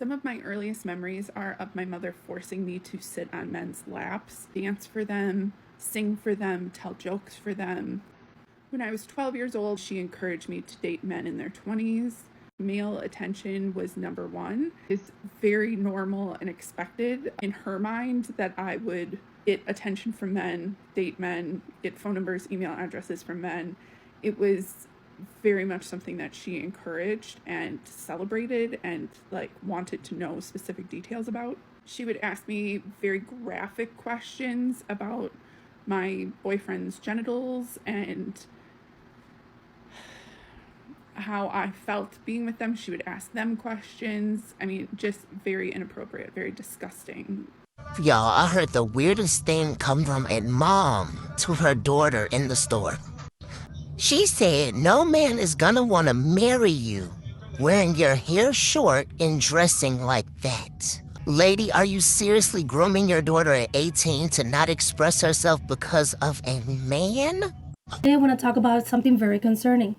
Some of my earliest memories are of my mother forcing me to sit on men's laps, dance for them, sing for them, tell jokes for them. When I was 12 years old, she encouraged me to date men in their 20s. Male attention was number one. It's very normal and expected in her mind that I would get attention from men, date men, get phone numbers, email addresses from men. It was very much something that she encouraged and celebrated and wanted to know specific details about. She would ask me very graphic questions about my boyfriend's genitals and how I felt being with them. She would ask them questions. I mean, just very inappropriate, very disgusting. Y'all, I heard the weirdest thing come from a mom to her daughter in the store. She said no man is gonna want to marry you wearing your hair short and dressing like that. Lady, are you seriously grooming your daughter at 18 to not express herself because of a man? Today I want to talk about something very concerning.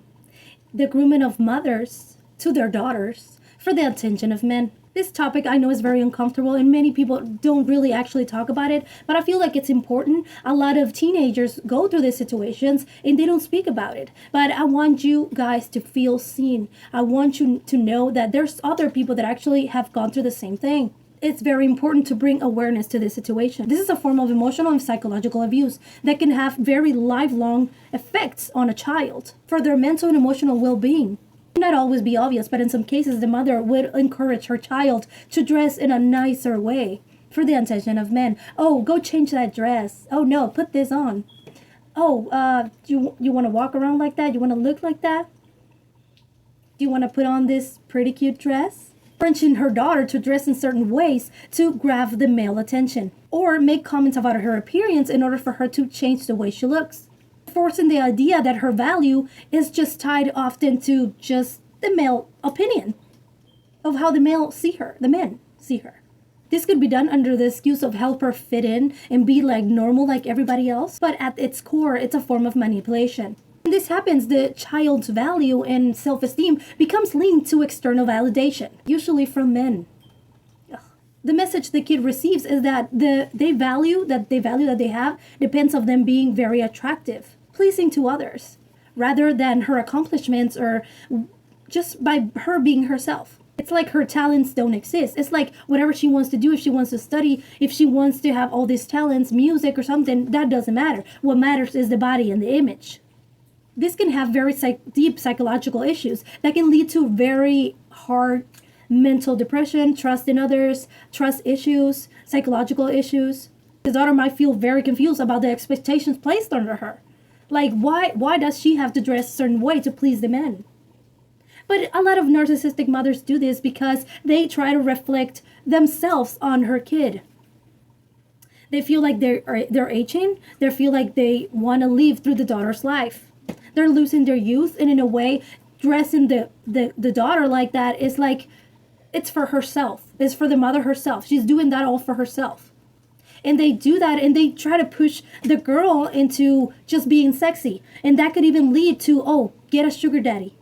The grooming of mothers to their daughters for the attention of men. This topic I know is very uncomfortable and many people don't really actually talk about it, but I feel like it's important. A lot of teenagers go through these situations and they don't speak about it. But I want you guys to feel seen. I want you to know that there's other people that actually have gone through the same thing. It's very important to bring awareness to this situation. This is a form of emotional and psychological abuse that can have very lifelong effects on a child for their mental and emotional well-being. Not always be obvious, but in some cases, the mother would encourage her child to dress in a nicer way for the attention of men. Oh, go change that dress. Oh no, put this on. Oh, you want to walk around like that? You want to look like that? Do you want to put on this pretty cute dress? Encouraging her daughter to dress in certain ways to grab the male attention, or make comments about her appearance in order for her to change the way she looks. Forcing the idea that her value is just tied often to just the male opinion of how the men see her. This could be done under the excuse of help her fit in and be like normal like everybody else, but at its core, it's a form of manipulation. When this happens, the child's value and self-esteem becomes linked to external validation, usually from men. The message the kid receives is that the value that they have depends on them being very attractive, pleasing to others, rather than her accomplishments or just by her being herself. It's like her talents don't exist. It's like whatever she wants to do, if she wants to study, if she wants to have all these talents, music or something, that doesn't matter. What matters is the body and the image. This can have very deep psychological issues that can lead to very hard mental depression, trust in others, trust issues, psychological issues. The daughter might feel very confused about the expectations placed on her. Like, why does she have to dress a certain way to please the men? But a lot of narcissistic mothers do this because they try to reflect themselves on her kid. They feel like they're aging. They feel like they want to live through the daughter's life. They're losing their youth, and in a way, dressing the daughter like that is like, it's for herself. It's for the mother herself. She's doing that all for herself. And they do that and they try to push the girl into just being sexy. And that could even lead to, oh, get a sugar daddy.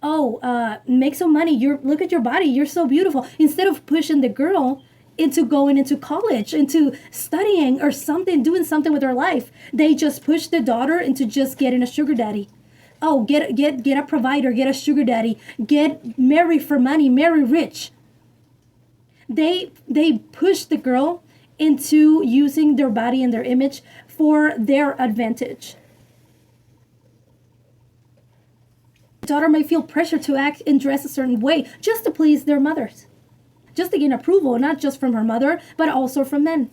Oh, make some money. Look at your body. You're so beautiful. Instead of pushing the girl into going into college, into studying or something, doing something with her life, they just push the daughter into just getting a sugar daddy. Oh, get a provider, get a sugar daddy, marry for money, marry rich. They push the girl into using their body and their image for their advantage. The daughter may feel pressure to act and dress a certain way just to please their mothers, just to gain approval, not just from her mother, but also from men.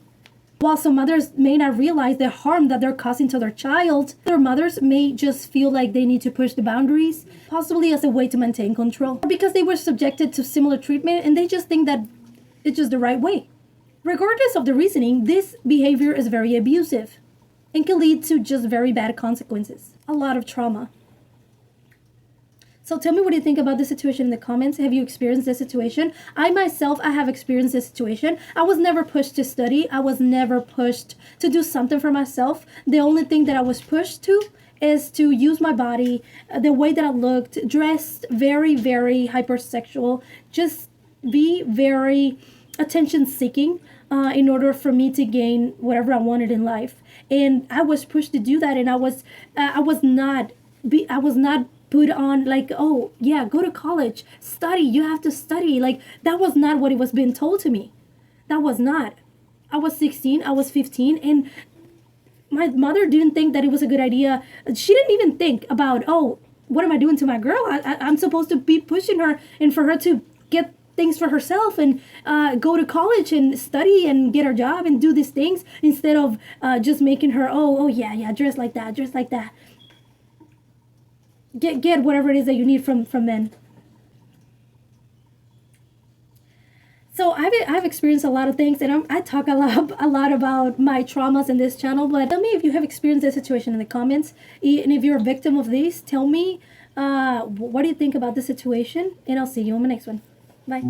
While some mothers may not realize the harm that they're causing to their child, their mothers may just feel like they need to push the boundaries, possibly as a way to maintain control, or because they were subjected to similar treatment and they just think that it's just the right way. Regardless of the reasoning, this behavior is very abusive and can lead to just very bad consequences, a lot of trauma. So tell me what you think about this situation in the comments. Have you experienced this situation? I have experienced this situation. I was never pushed to study. I was never pushed to do something for myself. The only thing that I was pushed to is to use my body, the way that I looked, dressed very, very hypersexual, just be very attention seeking in order for me to gain whatever I wanted in life. And I was pushed to do that, and I was not put on like, oh yeah, go to college, study, you have to study. Like, that was not what it was being told to me. That was not. I was 16, I was 15, and my mother didn't think that it was a good idea. She didn't even think about, oh, what am I doing to my girl? I'm supposed to be pushing her and for her to get things for herself and go to college and study and get her job and do these things, instead of just making her, oh yeah, dress like that. Get whatever it is that you need from men. So I've experienced a lot of things, and I talk a lot about my traumas in this channel. But tell me if you have experienced this situation in the comments, and if you're a victim of this, tell me what do you think about the situation, and I'll see you on the next one. Bye.